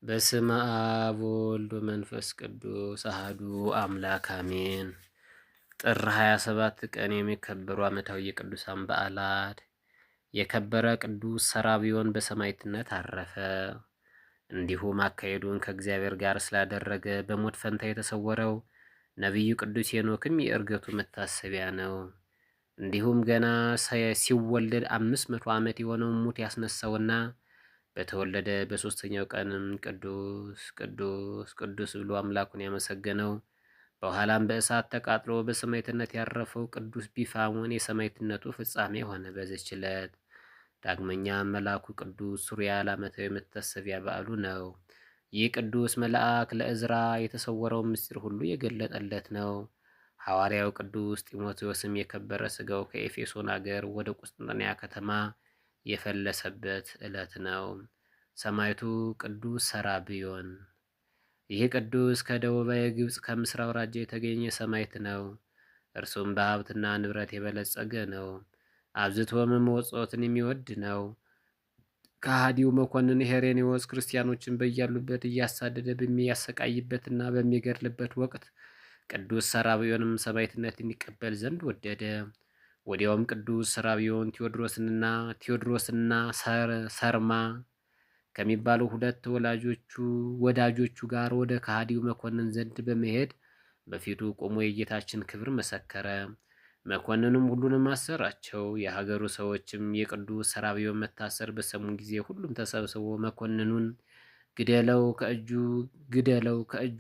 በስመ አብ ወወልድ ወመንፈስ ቅዱስ አሐዱ አምላክ አሜን። ጥር 27 ቀን የሚከበሩ ዓመታዊ የቅዱሳን በዓላት። የከበረ ቅዱስ ሰራብዮን በሰማዕትነት አረፈ። እንዲሁም አካሄዱን ከእግዚአብሔር ጋር ስላደረገ በሞት ፈንታ የተሰወረው ነቢዩ ቅዱስ ሄኖክም የዕርገቱ መታሰቢያ ነው። እንዲሁም ገና ሲወለድ 500 ዓመት የሆነውን ሙት ያስነሳውና በተወለደ በሦስተኛው ቀንም ቅዱስ ቅዱስ ቅዱስ ብሎ አምላኩን ያመሰገነው በኋላም በእሳት ተቃጥሎ በሰማዕትነት ያረፈው ቅዱስ ቢፋሞን የሰማዕትነቱ ፍጻሜ ሆነ በዚህች ዕለት። ዳግመኛ መልአኩ ቅዱስ ሱሪያል ዓመታዊ መታሰቢያ በዓሉ ነው። ይህ ቅዱስ መልአክ ለዕዝራ የተሰወረውን ምስጢር ሁሉ የገለጠለት ነው። ሐዋርያው ቅዱስ ጢሞቴዎስም የከበረ ሥጋው ከኤፌሶን አገር ወደ ቁስጥንጥንያ ከተማ የፈለሰበት ዕለት ነው። ሰማዕቱ ቅዱስ ሰራብዮን። ይህ ቅዱስ ከደቡባዊ ግብፅ ከምስር አውራጃ የተገኘ ሰማዕት ነው። እርሱም በሀብትና ንብረት የበለጸገ ነው። አብዝቶም መወጾትን የሚወድ ነው። ከሃዲው መኮንን ሄሬኔዎስ ክርስቲያኖችን በያሉበት እያሳደደ በሚያሰቃይበትና በሚገድልበት ወቅት ቅዱስ ሰራብዮንም ሰማዕትነትን ይቀበል ዘንድ ወደደ። ወዲያውም ቅዱስ ሰራብዮን ቴዎድሮስና ሰርማ ከሚባሉ ሁለት ወዳጆቹ ጋር ወደ ከሃዲው መኮንን ዘንድ በመሄድ በፊቱ ቆሞ የጌታችን ክብር መሰከረ። መኮንኑም ሁሉንም አሰራቸው። የሀገሩ ሰዎችም የቅዱስ ሰራብዮን መታሰር በሰሙ ጊዜ ሁሉም ተሰብስቦ መኮንኑን ገድለው ከእጁ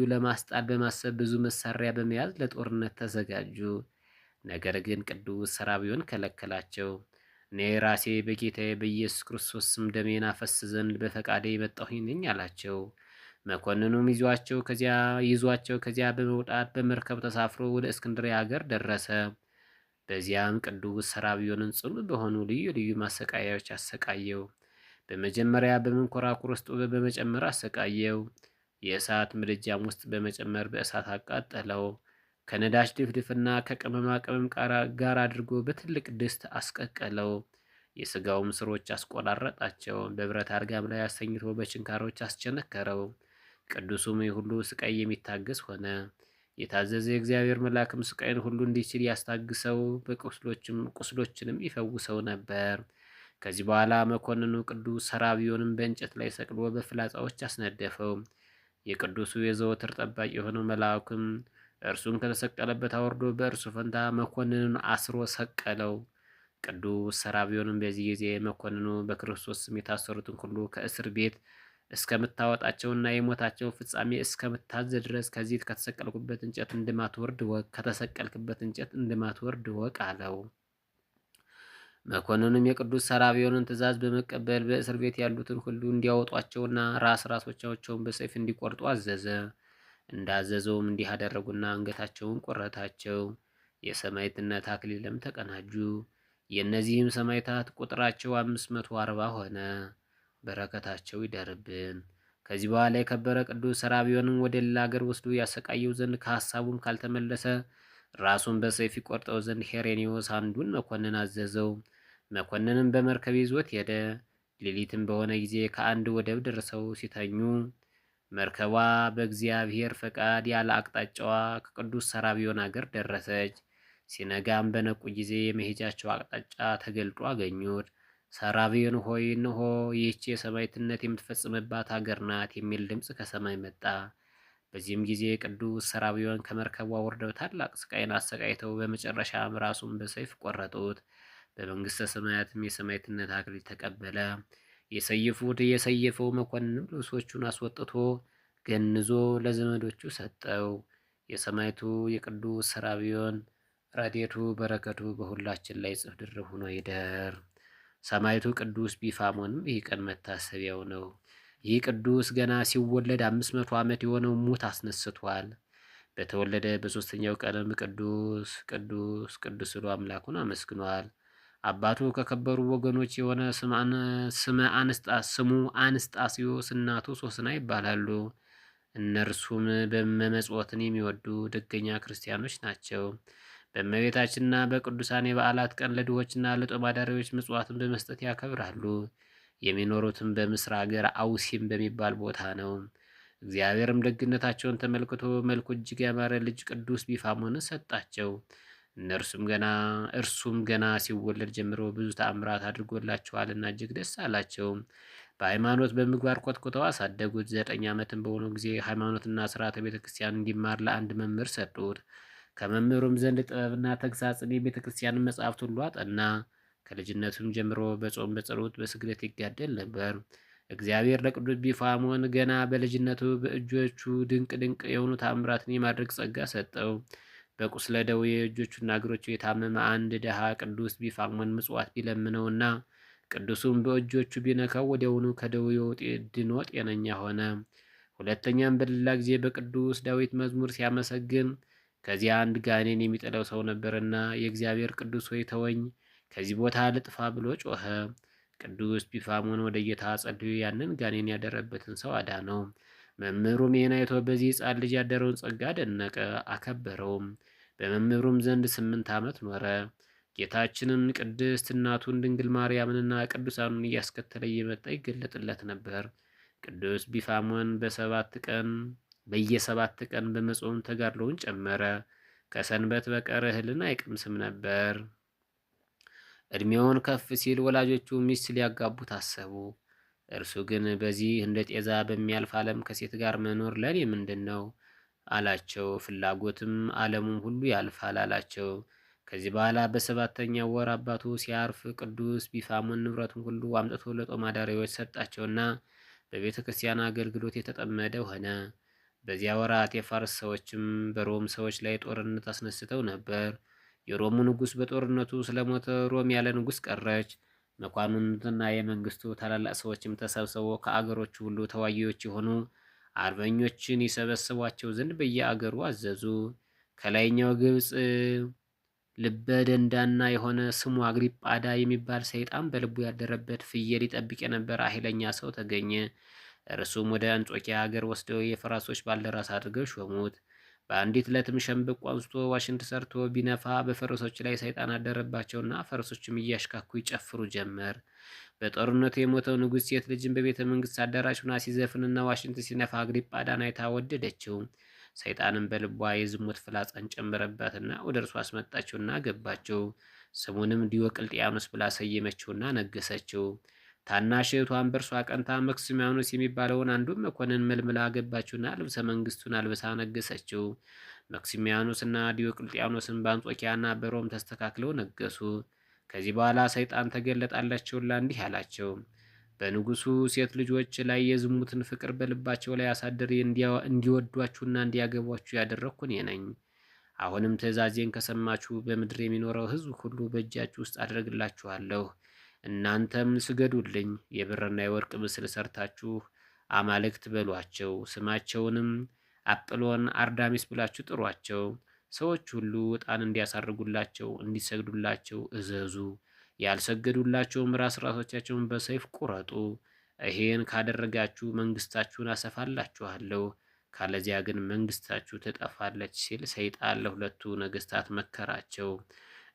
ለማስጣል በማሰብ ብዙ መሳሪያ በመያዝ ለጦርነት ተዘጋጁ። ነገር ግን ቅዱስ ሰራብዮን ከለከላቸው። እኔ ራሴ በጌታዬ በኢየሱስ ክርስቶስ ስም ደሜን አፈስ ዘንድ በፈቃዴ የመጣሁኝ ነኝ አላቸው። መኮንኑም ይዟቸው ከዚያ በመውጣት በመርከብ ተሳፍሮ ወደ እስክንድርያ ሀገር ደረሰ። በዚያም ቅዱስ ሰራብዮንን ጽኑ በሆኑ ልዩ ልዩ ማሰቃያዎች አሰቃየው። በመጀመሪያ በመንኮራኩር ውስጥ በመጨመር አሰቃየው። የእሳት ምድጃም ውስጥ በመጨመር በእሳት አቃጠለው። ከነዳጅ ድፍድፍና ከቅመማ ቅመም ጋር አድርጎ በትልቅ ድስት አስቀቀለው። የሥጋውም ስሮች አስቆራረጣቸው። በብረት አልጋም ላይ አስተኝቶ በችንካሮች አስቸነከረው። ቅዱሱም ሁሉ ስቃይ የሚታገስ ሆነ። የታዘዘ የእግዚአብሔር መልአክም ስቃይን ሁሉ እንዲችል ያስታግሰው፣ ቁስሎችንም ይፈውሰው ነበር። ከዚህ በኋላ መኮንኑ ቅዱስ ሰራብዮንም በእንጨት ላይ ሰቅሎ በፍላጻዎች አስነደፈው። የቅዱሱ የዘወትር ጠባቂ የሆነው መልአኩም እርሱን ከተሰቀለበት አውርዶ በእርሱ ፈንታ መኮንኑን አስሮ ሰቀለው። ቅዱስ ሰራብዮንም በዚህ ጊዜ መኮንኑ በክርስቶስ ስም የታሰሩትን ሁሉ ከእስር ቤት እስከምታወጣቸውና የሞታቸው ፍጻሜ እስከምታዘ ድረስ ከዚህ ከተሰቀልክበት እንጨት እንደማትወርድ ወቅ አለው። መኮንኑም የቅዱስ ሰራብዮንን ትእዛዝ በመቀበል በእስር ቤት ያሉትን ሁሉ እንዲያወጧቸውና ራሶቻቸውን በሰይፍ እንዲቆርጡ አዘዘ። እንዳዘዘውም እንዲህ አደረጉና አንገታቸውን ቆረጣቸው። የሰማዕትነት አክሊልም ተቀናጁ። የእነዚህም ሰማዕታት ቁጥራቸው 540 ሆነ። በረከታቸው ይደርብን። ከዚህ በኋላ የከበረ ቅዱስ ሰራብዮንን ወደ ሌላ ሀገር ወስዶ ያሰቃየው ዘንድ ከሐሳቡም ካልተመለሰ ራሱን በሰይፍ ይቆርጠው ዘንድ ሄሬኔዎስ አንዱን መኮንን አዘዘው። መኮንንም በመርከብ ይዞት ሄደ። ሌሊትም በሆነ ጊዜ ከአንድ ወደብ ደርሰው ሲተኙ መርከቧ በእግዚአብሔር ፈቃድ ያለ አቅጣጫዋ ከቅዱስ ሰራብዮን አገር ደረሰች። ሲነጋም በነቁ ጊዜ የመሄጃቸው አቅጣጫ ተገልጦ አገኙት። ሰራብዮን ሆይ እነሆ ይህች የሰማዕትነት የምትፈጽምባት አገር ናት የሚል ድምፅ ከሰማይ መጣ። በዚህም ጊዜ ቅዱስ ሰራብዮን ከመርከቧ ወርደው ታላቅ ስቃይን አሰቃይተው በመጨረሻም ራሱን በሰይፍ ቆረጡት። በመንግሥተ ሰማያትም የሰማዕትነት አክሊል ተቀበለ። የሰየፈው መኮንንም ልብሶቹን አስወጥቶ ገንዞ ለዘመዶቹ ሰጠው። የሰማዕቱ የቅዱስ ሰራብዮን ረድኤቱ በረከቱ በሁላችን ላይ እጥፍ ድርብ ሆኖ ይደር። ሰማዕቱ ቅዱስ ቢፋሞንም ይህ ቀን መታሰቢያው ነው። ይህ ቅዱስ ገና ሲወለድ 500 ዓመት የሆነው ሙት አስነስቷል። በተወለደ በሦስተኛው ቀንም ቅዱስ ቅዱስ ቅዱስ ብሎ አምላኩን አመስግኗል። አባቱ ከከበሩ ወገኖች የሆነ ስሙ አንስጣስዮስ እናቱ ሶስና ይባላሉ። እነርሱም መመጽወትን የሚወዱ ደገኛ ክርስቲያኖች ናቸው። በእመቤታችንና በቅዱሳን የበዓላት ቀን ለድሆችና ለጦም አዳሪዎች ምጽዋትን በመስጠት ያከብራሉ። የሚኖሩትም በምስር ሀገር አውሲም በሚባል ቦታ ነው። እግዚአብሔርም ደግነታቸውን ተመልክቶ መልኩ እጅግ ያማረ ልጅ ቅዱስ ቢፋሞንን ሰጣቸው። እርሱም ገና ሲወለድ ጀምሮ ብዙ ተአምራት አድርጎላቸዋልና እጅግ ደስ አላቸው። በሃይማኖት በምግባር ኮትኩተው አሳደጉት። 9 ዓመትም በሆነው ጊዜ ሃይማኖትና ስርዓተ ቤተ ክርስቲያን እንዲማር ለአንድ መምህር ሰጡት። ከመምህሩም ዘንድ ጥበብና ተግሳጽን የቤተ ክርስቲያንን መጽሐፍት ሁሉ አጠና። ከልጅነቱም ጀምሮ በጾም በጸሎት በስግደት ይጋደል ነበር። እግዚአብሔር ለቅዱስ ቢፋሞን ገና በልጅነቱ በእጆቹ ድንቅ ድንቅ የሆኑ ተአምራትን የማድረግ ጸጋ ሰጠው። በቁስለ ደዌ እጆቹና እግሮቹ የታመመ አንድ ድሃ ቅዱስ ቢፋሞን ምጽዋት ቢለምነውና ቅዱሱም በእጆቹ ቢነካው ወዲያውኑ ከደዌው ድኖ ጤነኛ ሆነ። ሁለተኛም በሌላ ጊዜ በቅዱስ ዳዊት መዝሙር ሲያመሰግን ከዚያ አንድ ጋኔን የሚጥለው ሰው ነበርና የእግዚአብሔር ቅዱስ ሆይ ተወኝ፣ ከዚህ ቦታ ልጥፋ ብሎ ጮኸ። ቅዱስ ቢፋሞን ወደ ጌታ ጸልዮ ያንን ጋኔን ያደረበትን ሰው አዳነው። መምህሩም ይህን አይቶ በዚህ ሕፃን ልጅ ያደረውን ጸጋ ደነቀ፣ አከበረውም። በመምህሩም ዘንድ 8 ዓመት ኖረ። ጌታችንም ቅድስት እናቱን ድንግል ማርያምንና ቅዱሳኑን እያስከተለ እየመጣ ይገለጥለት ነበር። ቅዱስ ቢፋሞን በየ7 ቀን በመጾም ተጋድሎውን ጨመረ። ከሰንበት በቀር እህልን አይቀምስም ነበር። እድሜውን ከፍ ሲል ወላጆቹ ሚስት ሊያጋቡት አሰቡ። እርሱ ግን በዚህ እንደ ጤዛ በሚያልፍ ዓለም ከሴት ጋር መኖር ለእኔ ምንድን ነው አላቸው። ፍላጎትም ዓለሙም ሁሉ ያልፋል አላቸው። ከዚህ በኋላ በ7ኛው ወር አባቱ ሲያርፍ ቅዱስ ቢፋሞን ንብረቱን ሁሉ አምጥቶ ለጦም አዳሪዎች ሰጣቸውና በቤተ ክርስቲያን አገልግሎት የተጠመደ ሆነ። በዚያ ወራት የፋርስ ሰዎችም በሮም ሰዎች ላይ ጦርነት አስነስተው ነበር። የሮሙ ንጉሥ በጦርነቱ ስለሞተ ሮም ያለ ንጉሥ ቀረች። መኳንንትና የመንግስቱ ታላላቅ ሰዎችም ተሰብስበው ከአገሮቹ ሁሉ ተዋጊዎች የሆኑ አርበኞችን ይሰበስቧቸው ዘንድ በየአገሩ አዘዙ። ከላይኛው ግብፅ ልበ ደንዳና የሆነ ስሙ አግሪጳዳ የሚባል ሰይጣን በልቡ ያደረበት ፍየል ይጠብቅ የነበረ ኃይለኛ ሰው ተገኘ። እርሱም ወደ አንጾኪያ ሀገር ወስደው የፈራሶች ባልደራስ አድርገው ሾሙት። በአንዲት ዕለትም ሸምበቆ አንስቶ ዋሽንት ሰርቶ ቢነፋ በፈረሶች ላይ ሰይጣን አደረባቸውና ፈረሶችም እያሽካኩ ይጨፍሩ ጀመር። በጦርነቱ የሞተው ንጉሥ ሴት ልጅን በቤተ መንግስት አዳራሽ ሆና ሲዘፍንና ዋሽንት ሲነፋ አግሪጳዳን አይታ ወደደችው። ሰይጣንም በልቧ የዝሙት ፍላጻን ጨመረባትና ወደ እርሱ አስመጣችውና ገባቸው። ስሙንም ዲዮቅልጥያኖስ ብላ ሰየመችውና ነገሰችው። ታናሽ እህቷን በእርሷ ቀንታ መክስሚያኖስ የሚባለውን አንዱን መኮንን መልምላ ገባችውና ልብሰ መንግስቱን አልብሳ ነገሰችው። መክሲሚያኖስና ዲዮቅልጥያኖስን በአንጾኪያና በሮም ተስተካክለው ነገሱ። ከዚህ በኋላ ሰይጣን ተገለጣላቸውና እንዲህ አላቸው። በንጉሱ ሴት ልጆች ላይ የዝሙትን ፍቅር በልባቸው ላይ አሳድሬ እንዲወዷችሁና እንዲያገቧችሁ ያደረግኩ እኔ ነኝ። አሁንም ትእዛዜን ከሰማችሁ በምድር የሚኖረው ሕዝብ ሁሉ በእጃችሁ ውስጥ አድርግላችኋለሁ። እናንተም ስገዱልኝ። የብርና የወርቅ ምስል ሰርታችሁ አማልክት በሏቸው። ስማቸውንም አጵሎን፣ አርዳሚስ ብላችሁ ጥሯቸው። ሰዎች ሁሉ ዕጣን እንዲያሳርጉላቸው እንዲሰግዱላቸው እዘዙ። ያልሰገዱላቸውም ራሶቻቸውን በሰይፍ ቁረጡ። ይሄን ካደረጋችሁ መንግስታችሁን አሰፋላችኋለሁ፣ ካለዚያ ግን መንግስታችሁ ትጠፋለች ሲል ሰይጣን ለሁለቱ ነገስታት መከራቸው።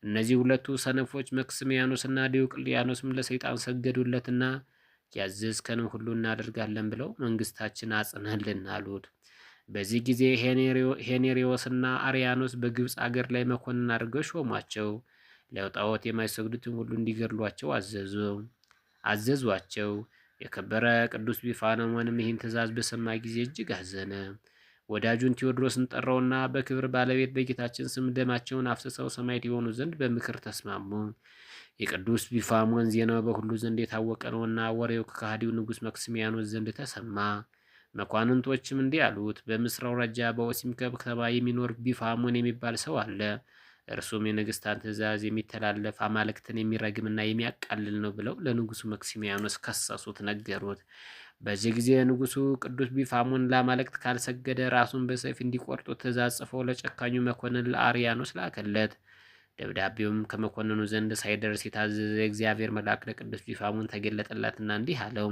እነዚህ ሁለቱ ሰነፎች መክስሚያኖስና ዲዮቅልጥያኖስም ለሰይጣን ሰገዱለትና ያዘዝከንም ሁሉ እናደርጋለን ብለው መንግስታችን አጽናልን አሉት። በዚህ ጊዜ ሄኔሪዎስና አርያኖስ በግብፅ አገር ላይ መኮንን አድርገው ሾሟቸው። ለጣዖት የማይሰግዱትን ሁሉ እንዲገድሏቸው አዘዟቸው። የከበረ ቅዱስ ቢፋሞንም ይህን ትእዛዝ በሰማ ጊዜ እጅግ አዘነ። ወዳጁን ቴዎድሮስን ጠራውና በክብር ባለቤት በጌታችን ስም ደማቸውን አፍስሰው ሰማዕት የሆኑ ዘንድ በምክር ተስማሙ። የቅዱስ ቢፋሞን ዜናው በሁሉ ዘንድ የታወቀ ነውና ወሬው ከከሃዲው ንጉሥ መክስሚያኖስ ዘንድ ተሰማ። መኳንንቶችም እንዲህ አሉት፣ በምስር አውራጃ በወሲም ከተማ የሚኖር ቢፋሞን የሚባል ሰው አለ። እርሱም የንግስታን ትእዛዝ የሚተላለፍ አማልክትን የሚረግምና የሚያቃልል ነው ብለው ለንጉሱ መክሲሚያኖስ ከሰሱት፣ ነገሩት። በዚህ ጊዜ ንጉሱ ቅዱስ ቢፋሞን ለአማልክት ካልሰገደ ራሱን በሰይፍ እንዲቆርጡ ትእዛዝ ጽፈው ለጨካኙ መኮንን ለአርያኖስ ላከለት። ደብዳቤውም ከመኮንኑ ዘንድ ሳይደርስ የታዘዘ የእግዚአብሔር መልአክ ለቅዱስ ቢፋሞን ተገለጠላትና እንዲህ አለው፣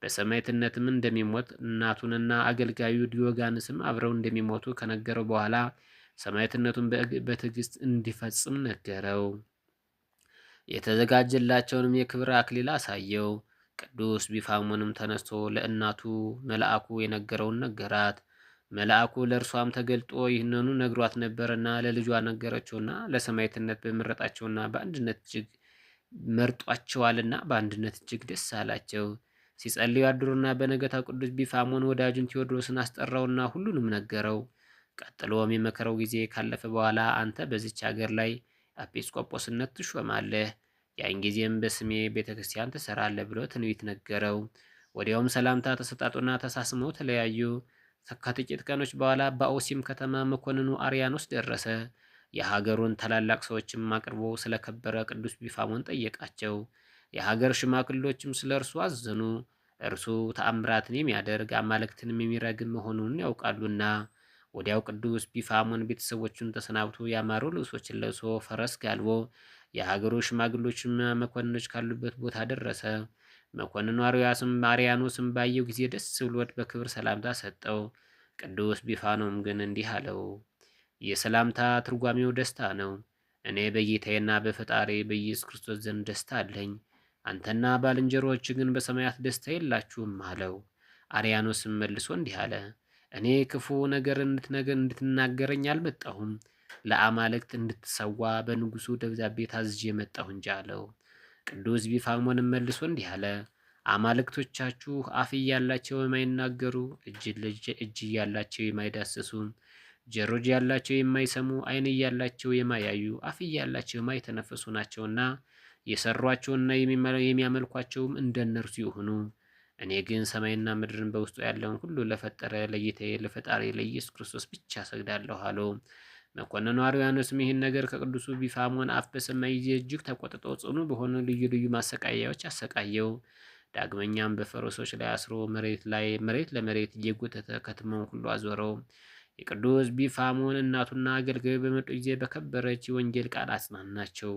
በሰማዕትነትም እንደሚሞት እናቱንና አገልጋዩ ዲዮጋንስም አብረው እንደሚሞቱ ከነገረው በኋላ ሰማዕትነቱን በትዕግስት እንዲፈጽም ነገረው። የተዘጋጀላቸውንም የክብር አክሊል አሳየው። ቅዱስ ቢፋሞንም ተነስቶ ለእናቱ መልአኩ የነገረውን ነገራት። መልአኩ ለእርሷም ተገልጦ ይህንኑ ነግሯት ነበርና ለልጇ ነገረችውና ለሰማዕትነት በመረጣቸውና በአንድነት እጅግ መርጧቸዋልና በአንድነት እጅግ ደስ አላቸው። ሲጸልዩ አድሩና በነገታው ቅዱስ ቢፋሞን ወዳጁን ቴዎድሮስን አስጠራውና ሁሉንም ነገረው። ቀጥሎም የመከረው ጊዜ ካለፈ በኋላ አንተ በዚች ሀገር ላይ ኤጲስቆጶስነት ትሾማለህ፣ ያን ጊዜም በስሜ ቤተ ክርስቲያን ትሰራለህ ብሎ ትንቢት ነገረው። ወዲያውም ሰላምታ ተሰጣጡና ተሳስመው ተለያዩ። ከጥቂት ቀኖች በኋላ በአውሲም ከተማ መኮንኑ አርያኖስ ደረሰ። የሀገሩን ታላላቅ ሰዎችም አቅርቦ ስለከበረ ቅዱስ ቢፋሞን ጠየቃቸው። የሀገር ሽማግሎችም ስለ እርሱ አዘኑ። እርሱ ተአምራትን የሚያደርግ አማልክትንም የሚረግም መሆኑን ያውቃሉና። ወዲያው ቅዱስ ቢፋሞን ቤተሰቦቹን ተሰናብቶ ያማሩ ልብሶችን ለብሶ ፈረስ ጋልቦ የሀገሩ ሽማግሎችና መኮንኖች ካሉበት ቦታ ደረሰ። መኮንኑ አርያኖስም ባየው ጊዜ ደስ ብሎት በክብር ሰላምታ ሰጠው። ቅዱስ ቢፋኖም ግን እንዲህ አለው፣ የሰላምታ ትርጓሜው ደስታ ነው። እኔ በጌታዬና በፈጣሪ በኢየሱስ ክርስቶስ ዘንድ ደስታ አለኝ። አንተና ባልንጀሮች ግን በሰማያት ደስታ የላችሁም አለው። አርያኖስም መልሶ እንዲህ አለ፣ እኔ ክፉ ነገር እንድትናገረኝ አልመጣሁም፣ ለአማልክት እንድትሰዋ በንጉሱ ደብዳቤ ታዝዤ መጣሁ እንጂ አለው። ቅዱስ ቢፋሞንም መልሶ እንዲህ አለ፣ አማልክቶቻችሁ አፍ እያላቸው የማይናገሩ፣ እጅ እያላቸው የማይዳስሱ፣ ጆሮ ያላቸው የማይሰሙ፣ ዓይን እያላቸው የማያዩ፣ አፍ እያላቸው የማይተነፍሱ ናቸውና የሰሯቸውና የሚያመልኳቸውም እንደነርሱ ይሁኑ። እኔ ግን ሰማይና ምድርን በውስጡ ያለውን ሁሉ ለፈጠረ ለጌታዬ ለፈጣሪ ለኢየሱስ ክርስቶስ ብቻ ሰግዳለሁ አለው። መኮንኑ አርያኖስም ይህን ነገር ከቅዱሱ ቢፋሞን አፍ በሰማ ጊዜ እጅግ ተቆጥቶ ጽኑ በሆኑ ልዩ ልዩ ማሰቃያዎች አሰቃየው። ዳግመኛም በፈረሶች ላይ አስሮ መሬት ለመሬት እየጎተተ ከተማውን ሁሉ አዞረው። የቅዱስ ቢፋሞን እናቱና አገልጋዩ በመጡ ጊዜ በከበረች የወንጌል ቃል አጽናናቸው።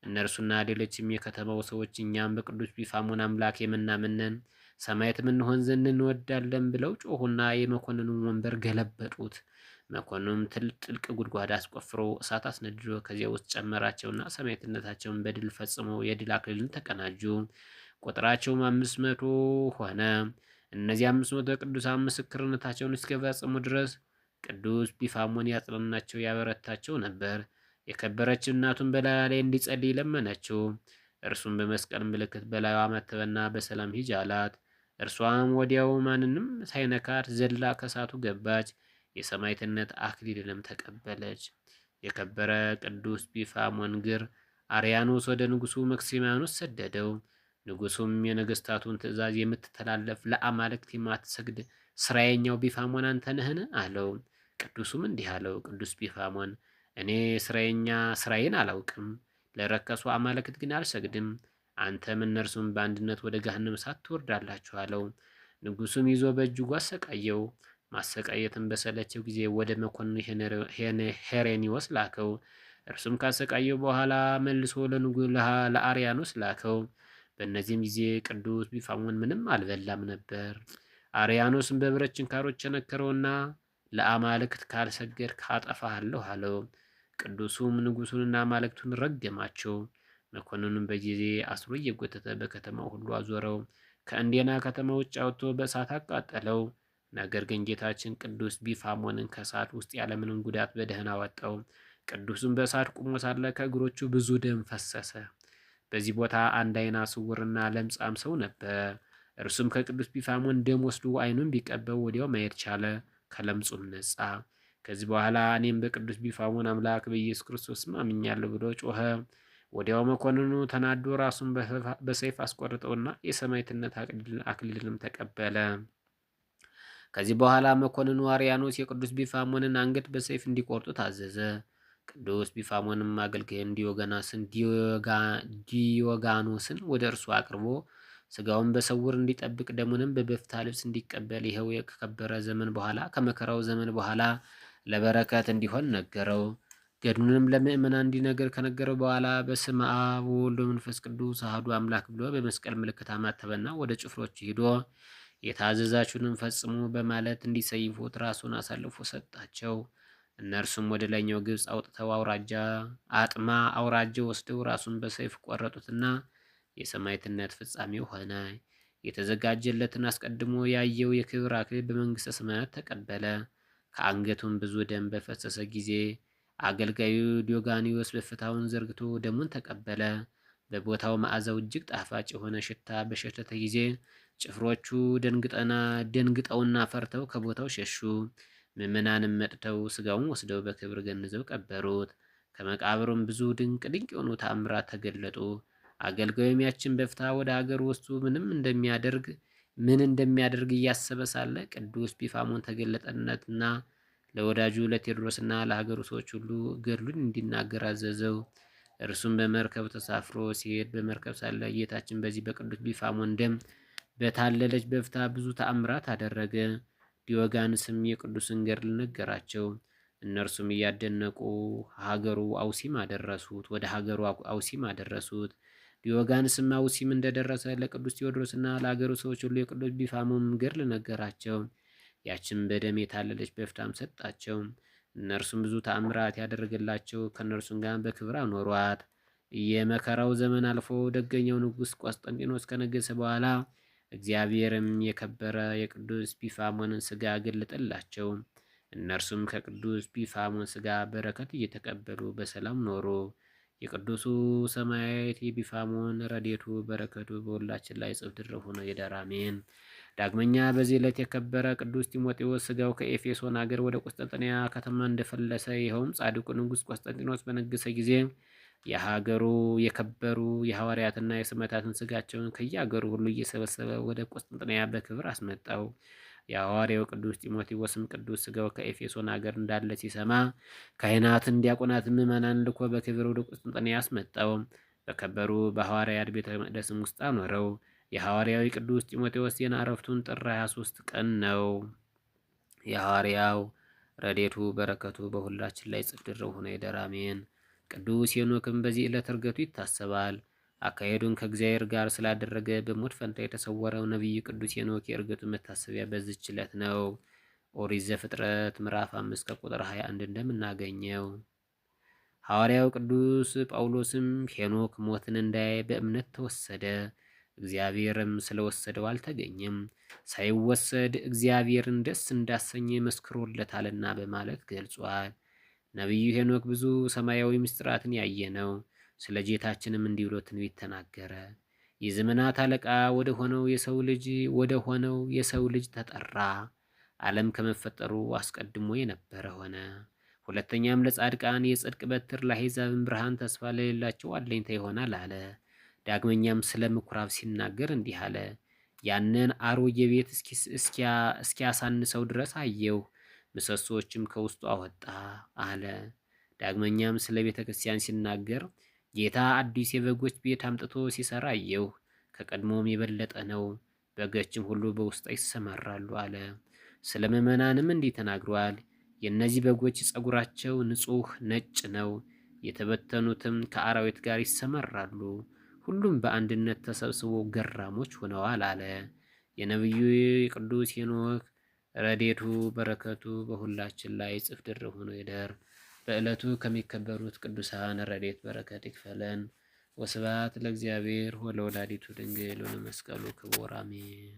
እነርሱና ሌሎችም የከተማው ሰዎች እኛም በቅዱስ ቢፋሞን አምላክ የምናምነን ሰማዕትም እንሆን ዘንድ እንወዳለን ብለው ጮሁና የመኮንኑን ወንበር ገለበጡት። መኮንኑም ጥልቅ ጉድጓድ አስቆፍሮ እሳት አስነድዶ ከዚያ ውስጥ ጨመራቸውና ሰማዕትነታቸውን በድል ፈጽመው የድል አክሊልን ተቀናጁ። ቁጥራቸውም 500 ሆነ። እነዚህ 500 ቅዱሳን ምስክርነታቸውን እስከፈጸሙ ድረስ ቅዱስ ቢፋሞን ያጽናናቸው ያበረታቸው ነበር። የከበረች እናቱን በላዩ ላይ እንዲጸልይ ለመነችው። እርሱም በመስቀል ምልክት በላዩ አመተበና በሰላም ሂጅ አላት። እርሷም ወዲያው ማንንም ሳይነካት ዘላ ከእሳቱ ገባች። የሰማዕትነት አክሊልንም ተቀበለች። የከበረ ቅዱስ ቢፋሞን ግር አርያኖስ ወደ ንጉሱ መክሲሚያኖስ ሰደደው። ንጉሱም የነገስታቱን ትእዛዝ የምትተላለፍ ለአማልክት የማትሰግድ ስራየኛው ቢፋሞን አንተ ነህን? አለው። ቅዱሱም እንዲህ አለው፣ ቅዱስ ቢፋሞን እኔ ስራዬን አላውቅም፣ ለረከሱ አማልክት ግን አልሰግድም። አንተም እነርሱም በአንድነት ወደ ገሃነመ እሳት ትወርዳላችሁ አለው። ንጉሱም ይዞ በእጅጉ አሰቃየው። ማሰቃየትን በሰለቸው ጊዜ ወደ መኮንኑ ሄሬኒዎስ ላከው። እርሱም ካሰቃየው በኋላ መልሶ ለአርያኖስ ላከው። በእነዚህም ጊዜ ቅዱስ ቢፋሞን ምንም አልበላም ነበር። አርያኖስም በብረት ችንካሮች ቸነከረውና ለአማልክት ካልሰገድክ አጠፋሃለሁ አለው። ቅዱሱም ንጉሱንና አማልክቱን ረገማቸው። መኮንኑም በጊዜ አስሮ እየጎተተ በከተማው ሁሉ አዞረው። ከእንዴና ከተማ ውጭ አውጥቶ በእሳት አቃጠለው። ነገር ግን ጌታችን ቅዱስ ቢፋሞንን ከእሳት ውስጥ ያለምንም ጉዳት በደህና አወጣው። ቅዱሱም በእሳት ቁሞ ሳለ ከእግሮቹ ብዙ ደም ፈሰሰ። በዚህ ቦታ አንድ ዓይነ ስውርና ለምጻም ሰው ነበር። እርሱም ከቅዱስ ቢፋሞን ደም ወስዶ ዓይኑን ቢቀበው ወዲያው ማየት ቻለ፣ ከለምጹም ነጻ። ከዚህ በኋላ እኔም በቅዱስ ቢፋሞን አምላክ በኢየሱስ ክርስቶስ አምኛለሁ ብሎ ጮኸ። ወዲያው መኮንኑ ተናዶ ራሱን በሰይፍ አስቆርጠውና የሰማዕትነት አክሊልንም ተቀበለ። ከዚህ በኋላ መኮንኑ አርያኖስ የቅዱስ ቢፋሞንን አንገት በሰይፍ እንዲቆርጡ ታዘዘ። ቅዱስ ቢፋሞንም አገልጋይ ዲዮጋኖስን ወደ እርሱ አቅርቦ ስጋውን በስውር እንዲጠብቅ ደሙንም በበፍታ ልብስ እንዲቀበል ይኸው ከከበረ ዘመን በኋላ ከመከራው ዘመን በኋላ ለበረከት እንዲሆን ነገረው። ገድሉንም ለምእመናን እንዲነገር ከነገረው በኋላ በስመ አብ ወወልድ ወመንፈስ ቅዱስ አሐዱ አምላክ ብሎ በመስቀል ምልክት አማተበና ወደ ጭፍሮች ሂዶ የታዘዛችሁንም ፈጽሙ በማለት እንዲሰይፉት ራሱን አሳልፎ ሰጣቸው። እነርሱም ወደ ላይኛው ግብፅ አውጥተው አጥማ አውራጃ ወስደው ራሱን በሰይፍ ቆረጡትና የሰማዕትነት ፍጻሜው ሆነ። የተዘጋጀለትን አስቀድሞ ያየው የክብር አክሊል በመንግሥተ ሰማያት ተቀበለ። ከአንገቱም ብዙ ደም በፈሰሰ ጊዜ አገልጋዩ ዲዮጋኒዎስ በፍታውን ዘርግቶ ደሙን ተቀበለ። በቦታው መዓዛው እጅግ ጣፋጭ የሆነ ሽታ በሸተተ ጊዜ ጭፍሮቹ ደንግጠውና ፈርተው ከቦታው ሸሹ። ምዕመናንም መጥተው ስጋውን ወስደው በክብር ገንዘው ቀበሩት። ከመቃብሩም ብዙ ድንቅ ድንቅ የሆኑ ተአምራት ተገለጡ። አገልጋዩም ያችን በፍታ ወደ አገር ውስጡ ምን እንደሚያደርግ እያሰበ ሳለ ቅዱስ ቢፋሞን ተገለጠነትና ለወዳጁ ለቴዎድሮስና ለሀገሩ ሰዎች ሁሉ ገድሉን እንዲናገር አዘዘው። እርሱም በመርከብ ተሳፍሮ ሲሄድ በመርከብ ሳለ ጌታችን በዚህ በቅዱስ ቢፋሞን ደም በታለለች በፍታ ብዙ ተአምራት አደረገ። ዲዮጋንስም የቅዱስን ገድል ነገራቸው። እነርሱም እያደነቁ ወደ ሀገሩ አውሲም አደረሱት። ዲዮጋንስም አውሲም እንደደረሰ ለቅዱስ ቴዎድሮስና ለሀገሩ ሰዎች ሁሉ የቅዱስ ቢፋሞን ገድል ነገራቸው። ያችን በደም የታለለች በፍታም ሰጣቸው። እነርሱም ብዙ ተአምራት ያደረገላቸው ከእነርሱም ጋር በክብር አኖሯት። የመከራው ዘመን አልፎ ደገኛው ንጉሥ ቆስጠንጢኖስ ከነገሰ በኋላ እግዚአብሔርም የከበረ የቅዱስ ቢፋሞንን ሥጋ ገለጠላቸው። እነርሱም ከቅዱስ ቢፋሞን ሥጋ በረከት እየተቀበሉ በሰላም ኖሩ። የቅዱሱ ሰማዕት የቢፋሞን ረድኤቱ በረከቱ በሁላችን ላይ ጽፍ ድርብ ሆኖ ይደር አሜን። ዳግመኛ በዚህ ዕለት የከበረ ቅዱስ ጢሞቴዎስ ሥጋው ከኤፌሶን አገር ወደ ቆስጠንጥንያ ከተማ እንደፈለሰ ይኸውም ጻድቁ ንጉሥ ቆስጠንጢኖስ በነገሰ ጊዜ የሀገሩ የከበሩ የሐዋርያትና የሰማዕታትን ሥጋቸውን ከየአገሩ ሁሉ እየሰበሰበ ወደ ቆስጠንጥንያ በክብር አስመጣው። የሐዋርያው ቅዱስ ጢሞቴዎስም ቅዱስ ሥጋው ከኤፌሶን አገር እንዳለ ሲሰማ ካህናትን፣ ዲያቆናትን፣ ምዕመናን ልኮ በክብር ወደ ቆስጠንጥንያ አስመጣው። በከበሩ በሐዋርያት ቤተ መቅደስም ውስጥ አኖረው። የሐዋርያዊ ቅዱስ ጢሞቴዎስ ዜና ዕረፍቱን ጥር 23 ቀን ነው። የሐዋርያው ረድኤቱ በረከቱ በሁላችን ላይ ጽፍ ድርብ ሆኖ ይደር አሜን። ቅዱስ ሄኖክም በዚህ ዕለት ዕርገቱ ይታሰባል። አካሄዱን ከእግዚአብሔር ጋር ስላደረገ በሞት ፈንታ የተሰወረው ነቢዩ ቅዱስ ሄኖክ የዕርገቱ መታሰቢያ በዚች ዕለት ነው። ኦሪት ዘፍጥረት ምዕራፍ 5 ከቁጥር 21 እንደምናገኘው ሐዋርያው ቅዱስ ጳውሎስም ሄኖክ ሞትን እንዳያይ በእምነት ተወሰደ፣ እግዚአብሔርም ስለወሰደው አልተገኘም፣ ሳይወሰድ እግዚአብሔርን ደስ እንዳሰኘ መስክሮለታልና በማለት ገልጿል። ነቢዩ ሄኖክ ብዙ ሰማያዊ ምስጢራትን ያየ ነው። ስለ ጌታችንም እንዲህ ብሎ ትንቢት ተናገረ። የዘመናት አለቃ ወደ ሆነው የሰው ልጅ ተጠራ። ዓለም ከመፈጠሩ አስቀድሞ የነበረ ሆነ። ሁለተኛም ለጻድቃን የጽድቅ በትር፣ ለአሕዛብም ብርሃን፣ ተስፋ ለሌላቸው አለኝታ ይሆናል አለ። ዳግመኛም ስለ ምኩራብ ሲናገር እንዲህ አለ። ያንን አሮጌ ቤት እስኪያሳንሰው ድረስ አየሁ፣ ምሰሶዎችም ከውስጡ አወጣ አለ። ዳግመኛም ስለ ቤተ ክርስቲያን ሲናገር ጌታ አዲስ የበጎች ቤት አምጥቶ ሲሰራ አየሁ፣ ከቀድሞም የበለጠ ነው፣ በጎችም ሁሉ በውስጧ ይሰማራሉ አለ። ስለ ምዕመናንም እንዲህ ተናግሯል። የእነዚህ በጎች ጸጉራቸው ንጹሕ ነጭ ነው፣ የተበተኑትም ከአራዊት ጋር ይሰማራሉ፣ ሁሉም በአንድነት ተሰብስቦ ገራሞች ሆነዋል አለ። የነቢዩ የቅዱስ ሄኖክ ረድኤቱ በረከቱ በሁላችን ላይ ጽፍ ድርብ ሆኖ ይደር። በዕለቱ ከሚከበሩት ቅዱሳን ረድኤት በረከት ይክፈለን። ወስብሐት ለእግዚአብሔር ወለወላዲቱ ድንግል ወለመስቀሉ ክቡር አሜን።